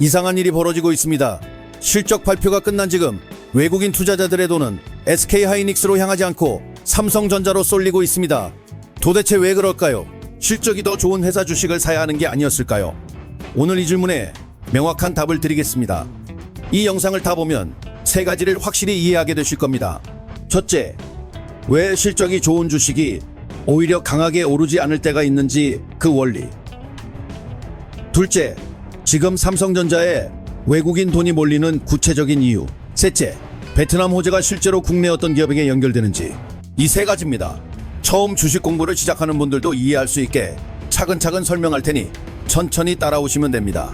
이상한 일이 벌어지고 있습니다. 실적 발표가 끝난 지금 외국인 투자자들의 돈은 SK하이닉스로 향하지 않고 삼성전자로 쏠리고 있습니다. 도대체 왜 그럴까요? 실적이 더 좋은 회사 주식을 사야 하는 게 아니었을까요? 오늘 이 질문에 명확한 답을 드리겠습니다. 이 영상을 다 보면 세 가지를 확실히 이해하게 되실 겁니다. 첫째, 왜 실적이 좋은 주식이 오히려 강하게 오르지 않을 때가 있는지 그 원리. 둘째, 지금 삼성전자에 외국인 돈이 몰리는 구체적인 이유. 셋째, 베트남 호재가 실제로 국내 어떤 기업에게 연결되는지. 이 세 가지입니다. 처음 주식 공부를 시작하는 분들도 이해할 수 있게 차근차근 설명할 테니 천천히 따라오시면 됩니다.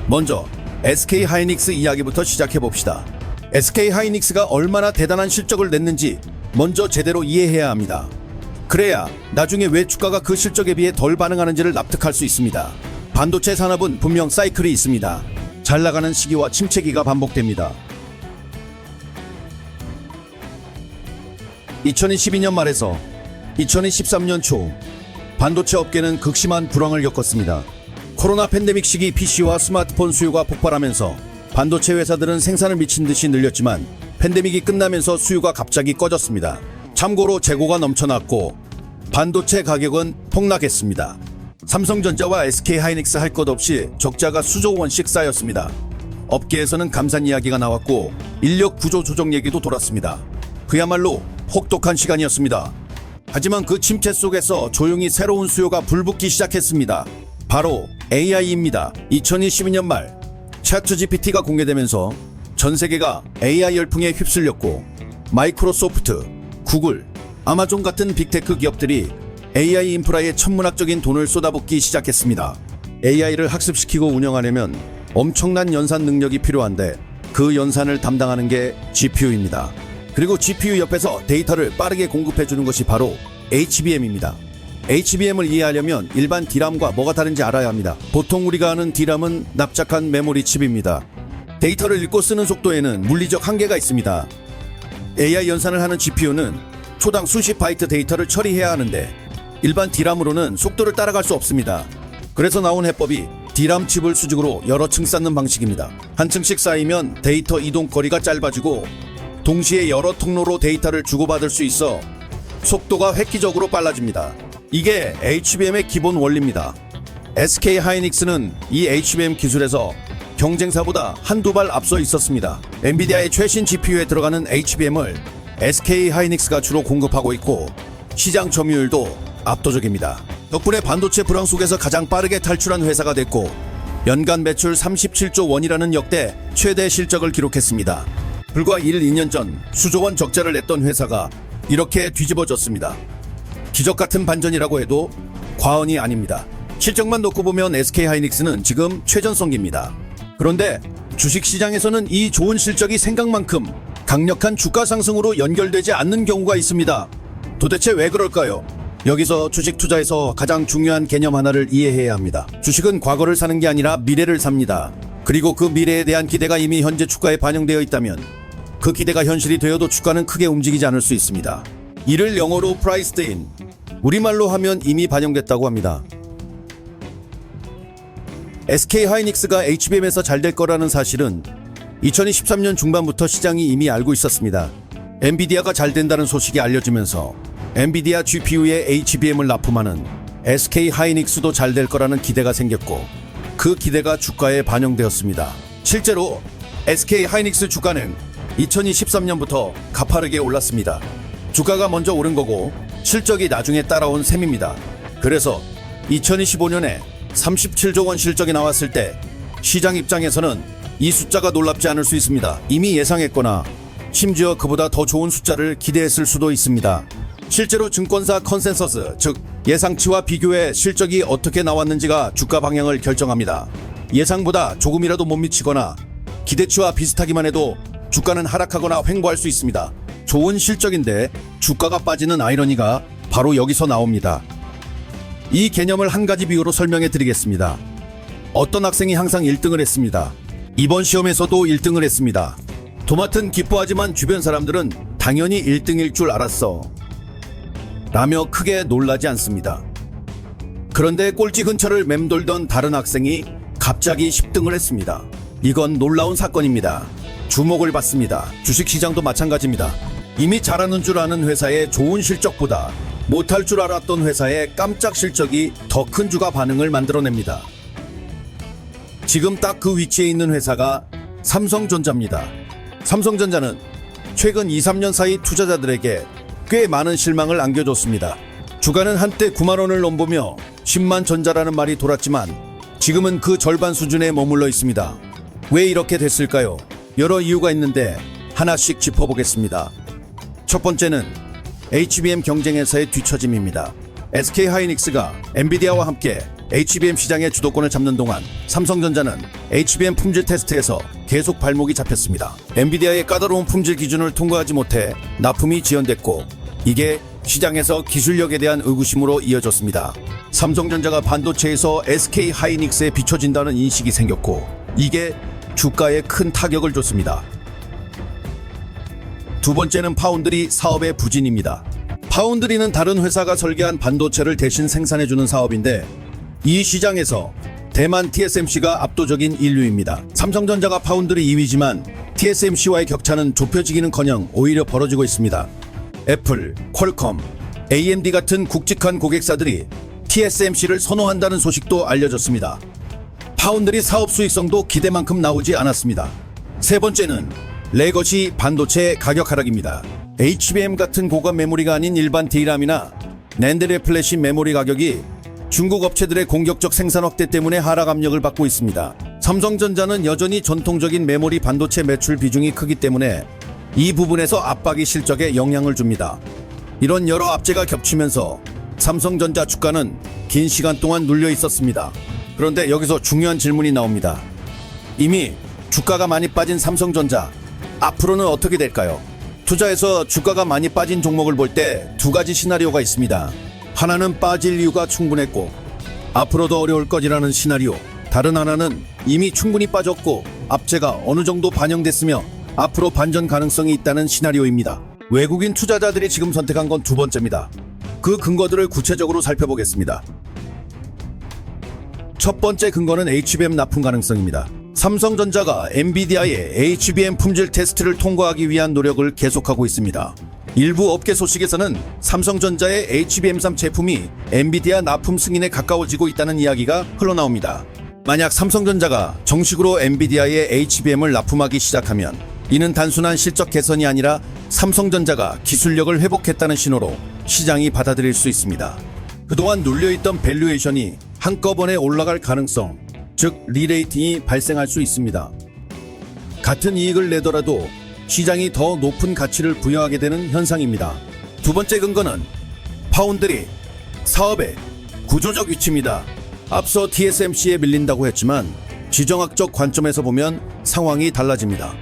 먼저 SK하이닉스 이야기부터 시작해 봅시다. SK하이닉스가 얼마나 대단한 실적을 냈는지 먼저 제대로 이해해야 합니다. 그래야 나중에 왜 주가가 그 실적에 비해 덜 반응하는지를 납득할 수 있습니다. 반도체 산업은 분명 사이클이 있습니다. 잘 나가는 시기와 침체기가 반복됩니다. 2012년 말에서 2013년 초 반도체 업계는 극심한 불황을 겪었습니다. 코로나 팬데믹 시기 PC와 스마트폰 수요가 폭발하면서 반도체 회사들은 생산을 미친 듯이 늘렸지만 팬데믹이 끝나면서 수요가 갑자기 꺼졌습니다. 참고로 재고가 넘쳐났고 반도체 가격은 폭락했습니다. 삼성전자와 SK하이닉스 할 것 없이 적자가 수조 원씩 쌓였습니다. 업계에서는 감산 이야기가 나왔고 인력 구조 조정 얘기도 돌았습니다. 그야말로 혹독한 시간이었습니다. 하지만 그 침체 속에서 조용히 새로운 수요가 불붙기 시작했습니다. 바로 AI입니다. 2022년 말 챗GPT가 공개되면서 전 세계가 AI 열풍에 휩쓸렸고 마이크로소프트, 구글, 아마존 같은 빅테크 기업들이 AI 인프라에 천문학적인 돈을 쏟아붓기 시작했습니다. AI를 학습시키고 운영하려면 엄청난 연산 능력이 필요한데 그 연산을 담당하는 게 GPU입니다. 그리고 GPU 옆에서 데이터를 빠르게 공급해주는 것이 바로 HBM입니다. HBM을 이해하려면 일반 D램과 뭐가 다른지 알아야 합니다. 보통 우리가 아는 D램은 납작한 메모리 칩입니다. 데이터를 읽고 쓰는 속도에는 물리적 한계가 있습니다. AI 연산을 하는 GPU는 초당 수십 바이트 데이터를 처리해야 하는데 일반 D램으로는 속도를 따라갈 수 없습니다. 그래서 나온 해법이 D램 칩을 수직으로 여러 층 쌓는 방식입니다. 한 층씩 쌓이면 데이터 이동 거리가 짧아지고 동시에 여러 통로로 데이터를 주고받을 수 있어 속도가 획기적으로 빨라집니다. 이게 HBM의 기본 원리입니다. SK하이닉스는 이 HBM 기술에서 경쟁사보다 한두 발 앞서 있었습니다. 엔비디아의 최신 GPU에 들어가는 HBM을 SK하이닉스가 주로 공급하고 있고 시장 점유율도 압도적입니다. 덕분에 반도체 불황 속에서 가장 빠르게 탈출한 회사가 됐고 연간 매출 37조 원이라는 역대 최대 실적을 기록했습니다. 불과 1, 2년 전 수조 원 적자를 냈던 회사가 이렇게 뒤집어졌습니다. 기적 같은 반전이라고 해도 과언이 아닙니다. 실적만 놓고 보면 SK하이닉스는 지금 최전성기입니다. 그런데 주식시장에서는 이 좋은 실적이 생각만큼 강력한 주가 상승으로 연결되지 않는 경우가 있습니다. 도대체 왜 그럴까요? 여기서 주식 투자에서 가장 중요한 개념 하나를 이해해야 합니다. 주식은 과거를 사는 게 아니라 미래를 삽니다. 그리고 그 미래에 대한 기대가 이미 현재 주가에 반영되어 있다면 그 기대가 현실이 되어도 주가는 크게 움직이지 않을 수 있습니다. 이를 영어로 priced in, 우리말로 하면 이미 반영됐다고 합니다. SK하이닉스가 HBM에서 잘 될 거라는 사실은 2013년 중반부터 시장이 이미 알고 있었습니다. 엔비디아가 잘 된다는 소식이 알려지면서 엔비디아 GPU에 HBM을 납품하는 SK하이닉스도 잘 될 거라는 기대가 생겼고 그 기대가 주가에 반영되었습니다. 실제로 SK하이닉스 주가는 2023년부터 가파르게 올랐습니다. 주가가 먼저 오른 거고 실적이 나중에 따라온 셈입니다. 그래서 2025년에 37조 원 실적이 나왔을 때 시장 입장에서는 이 숫자가 놀랍지 않을 수 있습니다. 이미 예상했거나 심지어 그보다 더 좋은 숫자를 기대했을 수도 있습니다. 실제로 증권사 컨센서스, 즉 예상치와 비교해 실적이 어떻게 나왔는지가 주가 방향을 결정합니다. 예상보다 조금이라도 못 미치거나 기대치와 비슷하기만 해도 주가는 하락하거나 횡보할 수 있습니다. 좋은 실적인데 주가가 빠지는 아이러니가 바로 여기서 나옵니다. 이 개념을 한 가지 비유로 설명해 드리겠습니다. 어떤 학생이 항상 1등을 했습니다. 이번 시험에서도 1등을 했습니다. 도맡은 기뻐하지만 주변 사람들은 당연히 1등일 줄 알았어 라며 크게 놀라지 않습니다. 그런데 꼴찌 근처를 맴돌던 다른 학생이 갑자기 10등을 했습니다. 이건 놀라운 사건입니다. 주목을 받습니다. 주식시장도 마찬가지입니다. 이미 잘하는 줄 아는 회사의 좋은 실적보다 못할 줄 알았던 회사의 깜짝 실적이 더 큰 주가 반응을 만들어냅니다. 지금 딱 그 위치에 있는 회사가 삼성전자입니다. 삼성전자는 최근 2, 3년 사이 투자자들에게 꽤 많은 실망을 안겨줬습니다. 주가는 한때 9만 원을 넘보며 10만 전자라는 말이 돌았지만 지금은 그 절반 수준에 머물러 있습니다. 왜 이렇게 됐을까요? 여러 이유가 있는데 하나씩 짚어보겠습니다. 첫 번째는 HBM 경쟁에서의 뒤처짐입니다. SK하이닉스가 엔비디아와 함께 HBM 시장의 주도권을 잡는 동안 삼성전자는 HBM 품질 테스트에서 계속 발목이 잡혔습니다. 엔비디아의 까다로운 품질 기준을 통과하지 못해 납품이 지연됐고 이게 시장에서 기술력에 대한 의구심으로 이어졌습니다. 삼성전자가 반도체에서 SK하이닉스에 비춰진다는 인식이 생겼고 이게 주가에 큰 타격을 줬습니다. 두 번째는 파운드리 사업의 부진입니다. 파운드리는 다른 회사가 설계한 반도체를 대신 생산해주는 사업인데 이 시장에서 대만 TSMC가 압도적인 인류입니다. 삼성전자가 파운드리 2위지만 TSMC와의 격차는 좁혀지기는커녕 오히려 벌어지고 있습니다. 애플, 퀄컴, AMD 같은 굵직한 고객사들이 TSMC를 선호한다는 소식도 알려졌습니다. 파운드리 사업 수익성도 기대만큼 나오지 않았습니다. 세 번째는 레거시 반도체 가격 하락입니다. HBM 같은 고급 메모리가 아닌 일반 D램이나 낸드 플래시 메모리 가격이 중국 업체들의 공격적 생산 확대 때문에 하락 압력을 받고 있습니다. 삼성전자는 여전히 전통적인 메모리 반도체 매출 비중이 크기 때문에 이 부분에서 압박이 실적에 영향을 줍니다. 이런 여러 압제가 겹치면서 삼성전자 주가는 긴 시간 동안 눌려 있었습니다. 그런데 여기서 중요한 질문이 나옵니다. 이미 주가가 많이 빠진 삼성전자, 앞으로는 어떻게 될까요? 투자에서 주가가 많이 빠진 종목을 볼 때 두 가지 시나리오가 있습니다. 하나는 빠질 이유가 충분했고 앞으로도 어려울 것이라는 시나리오, 다른 하나는 이미 충분히 빠졌고 압제가 어느 정도 반영됐으며 앞으로 반전 가능성이 있다는 시나리오입니다. 외국인 투자자들이 지금 선택한 건 두 번째입니다. 그 근거들을 구체적으로 살펴보겠습니다. 첫 번째 근거는 HBM 납품 가능성입니다. 삼성전자가 엔비디아의 HBM 품질 테스트를 통과하기 위한 노력을 계속하고 있습니다. 일부 업계 소식에서는 삼성전자의 HBM3 제품이 엔비디아 납품 승인에 가까워지고 있다는 이야기가 흘러나옵니다. 만약 삼성전자가 정식으로 엔비디아의 HBM을 납품하기 시작하면 이는 단순한 실적 개선이 아니라 삼성전자가 기술력을 회복했다는 신호로 시장이 받아들일 수 있습니다. 그동안 눌려있던 밸류에이션이 한꺼번에 올라갈 가능성, 즉 리레이팅이 발생할 수 있습니다. 같은 이익을 내더라도 시장이 더 높은 가치를 부여하게 되는 현상입니다. 두 번째 근거는 파운드리 사업의 구조적 위치입니다. 앞서 TSMC에 밀린다고 했지만 지정학적 관점에서 보면 상황이 달라집니다.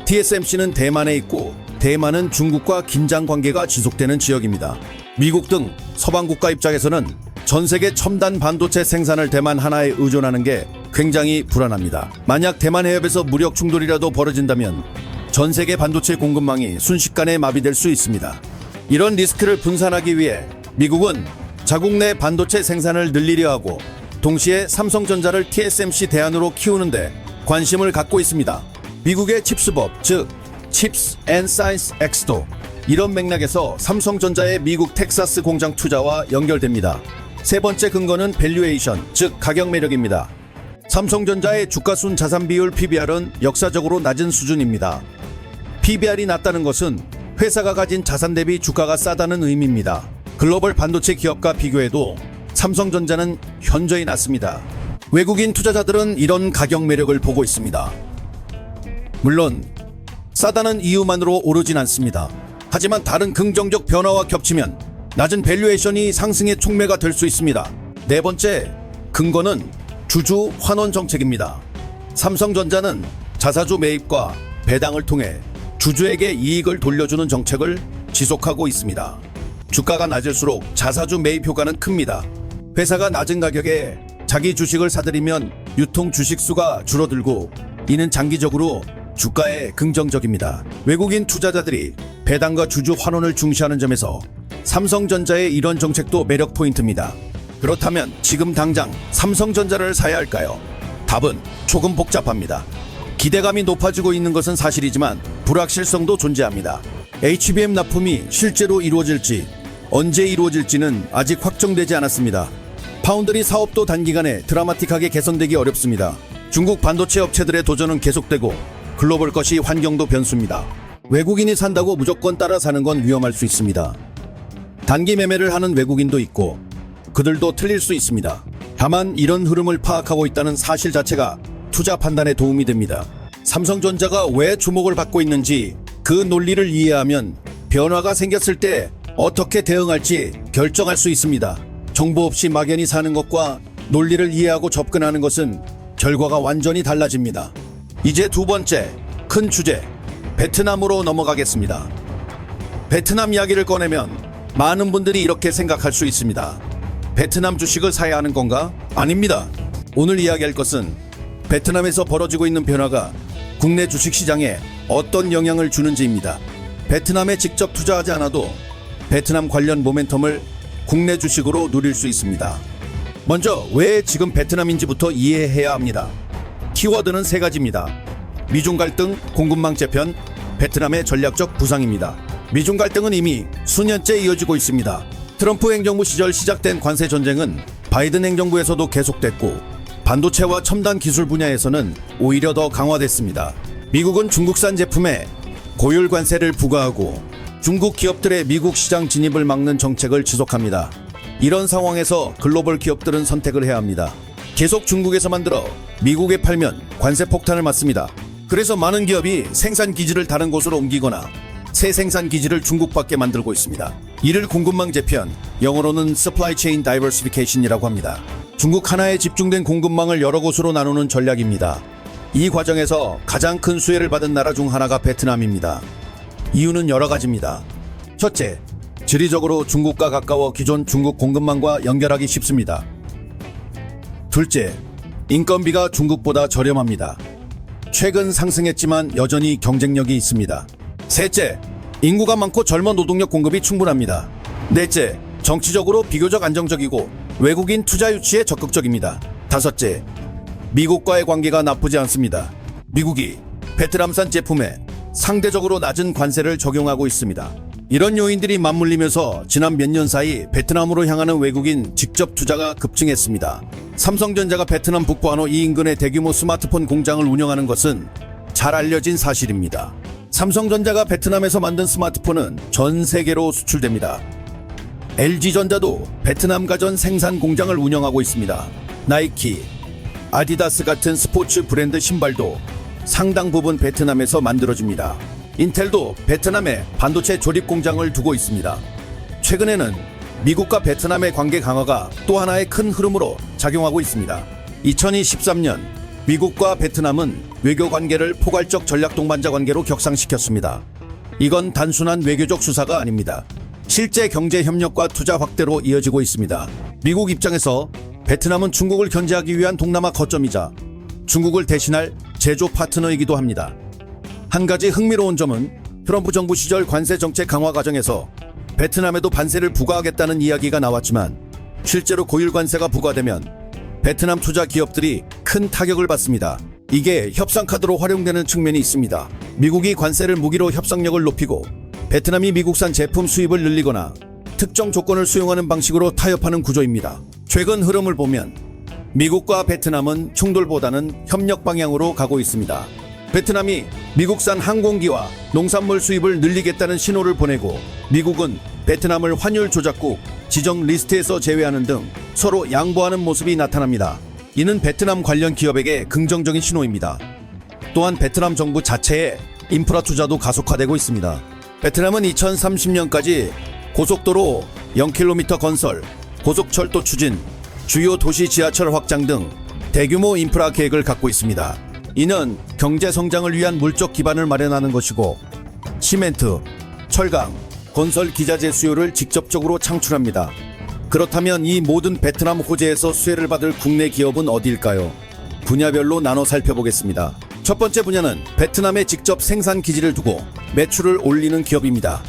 TSMC는 대만에 있고 대만은 중국과 긴장 관계가 지속되는 지역입니다. 미국 등 서방 국가 입장에서는 전 세계 첨단 반도체 생산을 대만 하나에 의존하는 게 굉장히 불안합니다. 만약 대만 해협에서 무력 충돌이라도 벌어진다면 전 세계 반도체 공급망이 순식간에 마비될 수 있습니다. 이런 리스크를 분산하기 위해 미국은 자국 내 반도체 생산을 늘리려 하고 동시에 삼성전자를 TSMC 대안으로 키우는데 관심을 갖고 있습니다. 미국의 칩스법, 즉 Chips and Science Act도 이런 맥락에서 삼성전자의 미국 텍사스 공장 투자와 연결됩니다. 세 번째 근거는 밸류에이션, 즉 가격 매력입니다. 삼성전자의 주가순 자산 비율 PBR은 역사적으로 낮은 수준입니다. PBR이 낮다는 것은 회사가 가진 자산 대비 주가가 싸다는 의미입니다. 글로벌 반도체 기업과 비교해도 삼성전자는 현저히 낮습니다. 외국인 투자자들은 이런 가격 매력을 보고 있습니다. 물론 싸다는 이유만으로 오르진 않습니다. 하지만 다른 긍정적 변화와 겹치면 낮은 밸류에이션이 상승의 촉매가 될 수 있습니다. 네 번째 근거는 주주 환원 정책입니다. 삼성전자는 자사주 매입과 배당을 통해 주주에게 이익을 돌려주는 정책을 지속하고 있습니다. 주가가 낮을수록 자사주 매입 효과는 큽니다. 회사가 낮은 가격에 자기 주식을 사들이면 유통 주식 수가 줄어들고 이는 장기적으로 주가에 긍정적입니다. 외국인 투자자들이 배당과 주주 환원을 중시하는 점에서 삼성전자의 이런 정책도 매력 포인트입니다. 그렇다면 지금 당장 삼성전자를 사야 할까요? 답은 조금 복잡합니다. 기대감이 높아지고 있는 것은 사실이지만 불확실성도 존재합니다. HBM 납품이 실제로 이루어질지, 언제 이루어질지는 아직 확정되지 않았습니다. 파운드리 사업도 단기간에 드라마틱하게 개선되기 어렵습니다. 중국 반도체 업체들의 도전은 계속되고 글로벌 것이 환경도 변수입니다. 외국인이 산다고 무조건 따라 사는 건 위험할 수 있습니다. 단기 매매를 하는 외국인도 있고 그들도 틀릴 수 있습니다. 다만 이런 흐름을 파악하고 있다는 사실 자체가 투자 판단에 도움이 됩니다. 삼성전자가 왜 주목을 받고 있는지 그 논리를 이해하면 변화가 생겼을 때 어떻게 대응할지 결정할 수 있습니다. 정보 없이 막연히 사는 것과 논리를 이해하고 접근하는 것은 결과가 완전히 달라집니다. 이제 두 번째 큰 주제, 베트남으로 넘어가겠습니다. 베트남 이야기를 꺼내면 많은 분들이 이렇게 생각할 수 있습니다. 베트남 주식을 사야 하는 건가? 아닙니다. 오늘 이야기할 것은 베트남에서 벌어지고 있는 변화가 국내 주식시장에 어떤 영향을 주는지입니다. 베트남에 직접 투자하지 않아도 베트남 관련 모멘텀을 국내 주식으로 누릴 수 있습니다. 먼저 왜 지금 베트남인지부터 이해해야 합니다. 키워드는 세 가지입니다. 미중 갈등, 공급망 재편, 베트남의 전략적 부상입니다. 미중 갈등은 이미 수년째 이어지고 있습니다. 트럼프 행정부 시절 시작된 관세 전쟁은 바이든 행정부에서도 계속됐고 반도체와 첨단 기술 분야에서는 오히려 더 강화됐습니다. 미국은 중국산 제품에 고율 관세를 부과하고 중국 기업들의 미국 시장 진입을 막는 정책을 지속합니다. 이런 상황에서 글로벌 기업들은 선택을 해야 합니다. 계속 중국에서 만들어 미국에 팔면 관세 폭탄을 맞습니다. 그래서 많은 기업이 생산 기지를 다른 곳으로 옮기거나 새 생산 기지를 중국밖에 만들고 있습니다. 이를 공급망 재편, 영어로는 Supply Chain Diversification이라고 합니다. 중국 하나에 집중된 공급망을 여러 곳으로 나누는 전략입니다. 이 과정에서 가장 큰 수혜를 받은 나라 중 하나가 베트남입니다. 이유는 여러 가지입니다. 첫째, 지리적으로 중국과 가까워 기존 중국 공급망과 연결하기 쉽습니다. 둘째, 인건비가 중국보다 저렴합니다. 최근 상승했지만 여전히 경쟁력이 있습니다. 셋째, 인구가 많고 젊은 노동력 공급이 충분합니다. 넷째, 정치적으로 비교적 안정적이고 외국인 투자 유치에 적극적입니다. 다섯째, 미국과의 관계가 나쁘지 않습니다. 미국이 베트남산 제품에 상대적으로 낮은 관세를 적용하고 있습니다. 이런 요인들이 맞물리면서 지난 몇 년 사이 베트남으로 향하는 외국인 직접 투자가 급증했습니다. 삼성전자가 베트남 북부 하노이 인근의 대규모 스마트폰 공장을 운영하는 것은 잘 알려진 사실입니다. 삼성전자가 베트남에서 만든 스마트폰은 전 세계로 수출됩니다. LG전자도 베트남 가전 생산 공장을 운영하고 있습니다. 나이키, 아디다스 같은 스포츠 브랜드 신발도 상당 부분 베트남에서 만들어집니다. 인텔도 베트남에 반도체 조립 공장을 두고 있습니다. 최근에는 미국과 베트남의 관계 강화가 또 하나의 큰 흐름으로 작용하고 있습니다. 2023년 미국과 베트남은 외교 관계를 포괄적 전략 동반자 관계로 격상시켰습니다. 이건 단순한 외교적 수사가 아닙니다. 실제 경제 협력과 투자 확대로 이어지고 있습니다. 미국 입장에서 베트남은 중국을 견제하기 위한 동남아 거점이자 중국을 대신할 제조 파트너이기도 합니다. 한 가지 흥미로운 점은 트럼프 정부 시절 관세 정책 강화 과정에서 베트남에도 관세를 부과하겠다는 이야기가 나왔지만 실제로 고율 관세가 부과되면 베트남 투자 기업들이 큰 타격을 받습니다. 이게 협상 카드로 활용되는 측면이 있습니다. 미국이 관세를 무기로 협상력을 높이고 베트남이 미국산 제품 수입을 늘리거나 특정 조건을 수용하는 방식으로 타협하는 구조입니다. 최근 흐름을 보면 미국과 베트남은 충돌보다는 협력 방향으로 가고 있습니다. 베트남이 미국산 항공기와 농산물 수입을 늘리겠다는 신호를 보내고 미국은 베트남을 환율 조작국, 지정 리스트에서 제외하는 등 서로 양보하는 모습이 나타납니다. 이는 베트남 관련 기업에게 긍정적인 신호입니다. 또한 베트남 정부 자체의 인프라 투자도 가속화되고 있습니다. 베트남은 2030년까지 고속도로 0km 건설, 고속철도 추진, 주요 도시 지하철 확장 등 대규모 인프라 계획을 갖고 있습니다. 이는 경제 성장을 위한 물적 기반을 마련하는 것이고 시멘트, 철강, 건설 기자재 수요를 직접적으로 창출합니다. 그렇다면 이 모든 베트남 호재에서 수혜를 받을 국내 기업은 어디일까요? 분야별로 나눠 살펴보겠습니다. 첫 번째 분야는 베트남에 직접 생산 기지를 두고 매출을 올리는 기업입니다.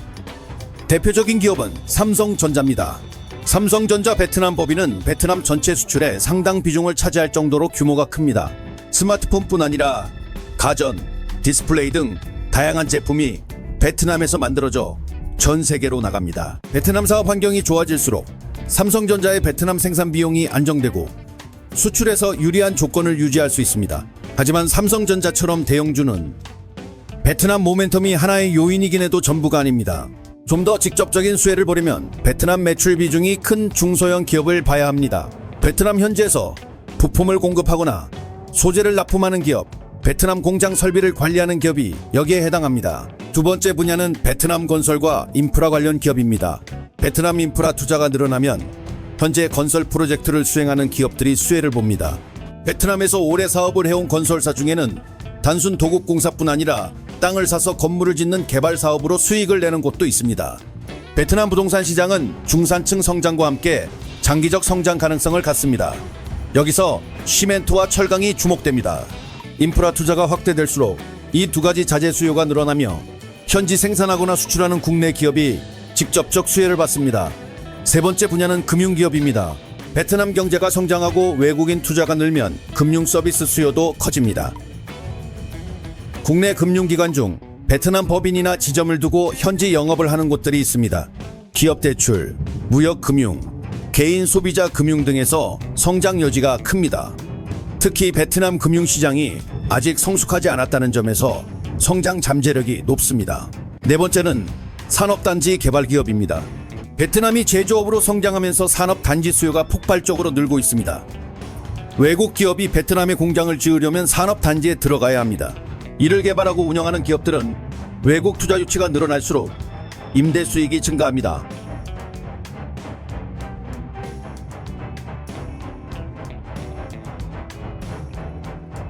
대표적인 기업은 삼성전자입니다. 삼성전자 베트남 법인은 베트남 전체 수출의 상당 비중을 차지할 정도로 규모가 큽니다. 스마트폰뿐 아니라 가전, 디스플레이 등 다양한 제품이 베트남에서 만들어져 전 세계로 나갑니다. 베트남 사업 환경이 좋아질수록 삼성전자의 베트남 생산 비용이 안정되고 수출에서 유리한 조건을 유지할 수 있습니다. 하지만 삼성전자처럼 대형주는 베트남 모멘텀이 하나의 요인이긴 해도 전부가 아닙니다. 좀 더 직접적인 수혜를 보려면 베트남 매출 비중이 큰 중소형 기업을 봐야 합니다. 베트남 현지에서 부품을 공급하거나 소재를 납품하는 기업, 베트남 공장 설비를 관리하는 기업이 여기에 해당합니다. 두 번째 분야는 베트남 건설과 인프라 관련 기업입니다. 베트남 인프라 투자가 늘어나면 현재 건설 프로젝트를 수행하는 기업들이 수혜를 봅니다. 베트남에서 오래 사업을 해온 건설사 중에는 단순 도급공사뿐 아니라 땅을 사서 건물을 짓는 개발 사업으로 수익을 내는 곳도 있습니다. 베트남 부동산 시장은 중산층 성장과 함께 장기적 성장 가능성을 갖습니다. 여기서 시멘트와 철강이 주목됩니다. 인프라 투자가 확대될수록 이 두 가지 자재 수요가 늘어나며 현지 생산하거나 수출하는 국내 기업이 직접적 수혜를 받습니다. 세 번째 분야는 금융기업입니다. 베트남 경제가 성장하고 외국인 투자가 늘면 금융 서비스 수요도 커집니다. 국내 금융기관 중 베트남 법인이나 지점을 두고 현지 영업을 하는 곳들이 있습니다. 기업 대출, 무역 금융, 개인 소비자 금융 등에서 성장 여지가 큽니다. 특히 베트남 금융시장이 아직 성숙하지 않았다는 점에서 성장 잠재력이 높습니다. 네 번째는 산업단지 개발기업입니다. 베트남이 제조업으로 성장하면서 산업단지 수요가 폭발적으로 늘고 있습니다. 외국 기업이 베트남에 공장을 지으려면 산업단지에 들어가야 합니다. 이를 개발하고 운영하는 기업들은 외국 투자 유치가 늘어날수록 임대 수익이 증가합니다.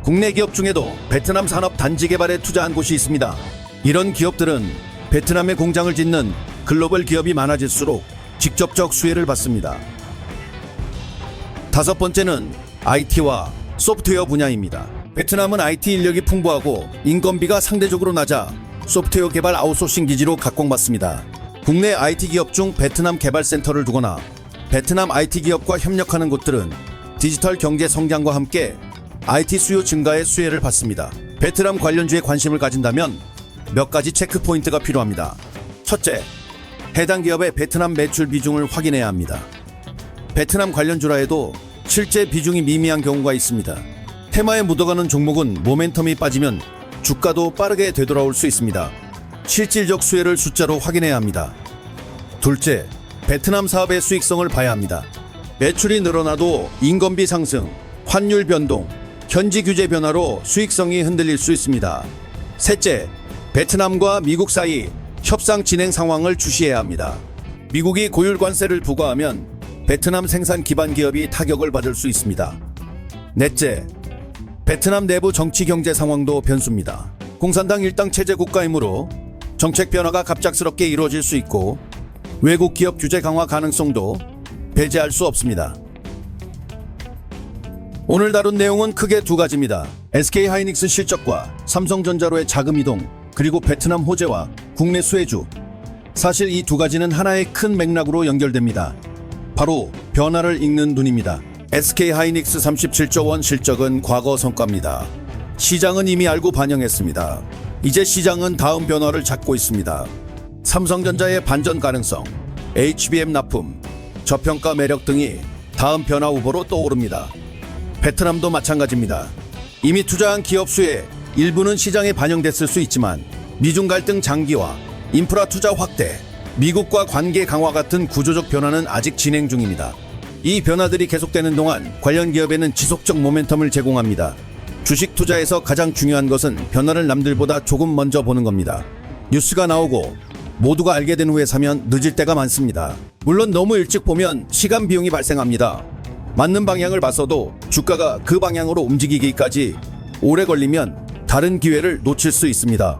국내 기업 중에도 베트남 산업 단지 개발에 투자한 곳이 있습니다. 이런 기업들은 베트남에 공장을 짓는 글로벌 기업이 많아질수록 직접적 수혜를 받습니다. 다섯 번째는 IT와 소프트웨어 분야입니다. 베트남은 IT 인력이 풍부하고 인건비가 상대적으로 낮아 소프트웨어 개발 아웃소싱 기지로 각광받습니다. 국내 IT 기업 중 베트남 개발센터를 두거나 베트남 IT 기업과 협력하는 곳들은 디지털 경제 성장과 함께 IT 수요 증가의 수혜를 받습니다. 베트남 관련주에 관심을 가진다면 몇 가지 체크 포인트가 필요합니다. 첫째, 해당 기업의 베트남 매출 비중을 확인해야 합니다. 베트남 관련주라 해도 실제 비중이 미미한 경우가 있습니다. 테마에 묻어가는 종목은 모멘텀이 빠지면 주가도 빠르게 되돌아올 수 있습니다. 실질적 수혜를 숫자로 확인해야 합니다. 둘째, 베트남 사업의 수익성을 봐야 합니다. 매출이 늘어나도 인건비 상승, 환율 변동, 현지 규제 변화로 수익성이 흔들릴 수 있습니다. 셋째, 베트남과 미국 사이 협상 진행 상황을 주시해야 합니다. 미국이 고율 관세를 부과하면 베트남 생산 기반 기업이 타격을 받을 수 있습니다. 넷째, 베트남 내부 정치 경제 상황도 변수입니다. 공산당 일당 체제 국가이므로 정책 변화가 갑작스럽게 이루어질 수 있고 외국 기업 규제 강화 가능성도 배제할 수 없습니다. 오늘 다룬 내용은 크게 두 가지입니다. SK하이닉스 실적과 삼성전자로의 자금 이동, 그리고 베트남 호재와 국내 수혜주. 사실 이 두 가지는 하나의 큰 맥락으로 연결됩니다. 바로 변화를 읽는 눈입니다. SK하이닉스 37조 원 실적은 과거 성과입니다. 시장은 이미 알고 반영했습니다. 이제 시장은 다음 변화를 찾고 있습니다. 삼성전자의 반전 가능성, HBM 납품, 저평가 매력 등이 다음 변화 후보로 떠오릅니다. 베트남도 마찬가지입니다. 이미 투자한 기업 수의 일부는 시장에 반영됐을 수 있지만 미중 갈등 장기화, 인프라 투자 확대, 미국과 관계 강화 같은 구조적 변화는 아직 진행 중입니다. 이 변화들이 계속되는 동안 관련 기업에는 지속적 모멘텀을 제공합니다. 주식 투자에서 가장 중요한 것은 변화를 남들보다 조금 먼저 보는 겁니다. 뉴스가 나오고 모두가 알게 된 후에 사면 늦을 때가 많습니다. 물론 너무 일찍 보면 시간 비용이 발생합니다. 맞는 방향을 봤어도 주가가 그 방향으로 움직이기까지 오래 걸리면 다른 기회를 놓칠 수 있습니다.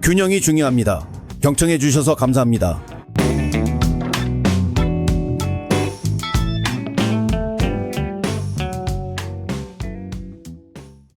균형이 중요합니다. 경청해 주셔서 감사합니다.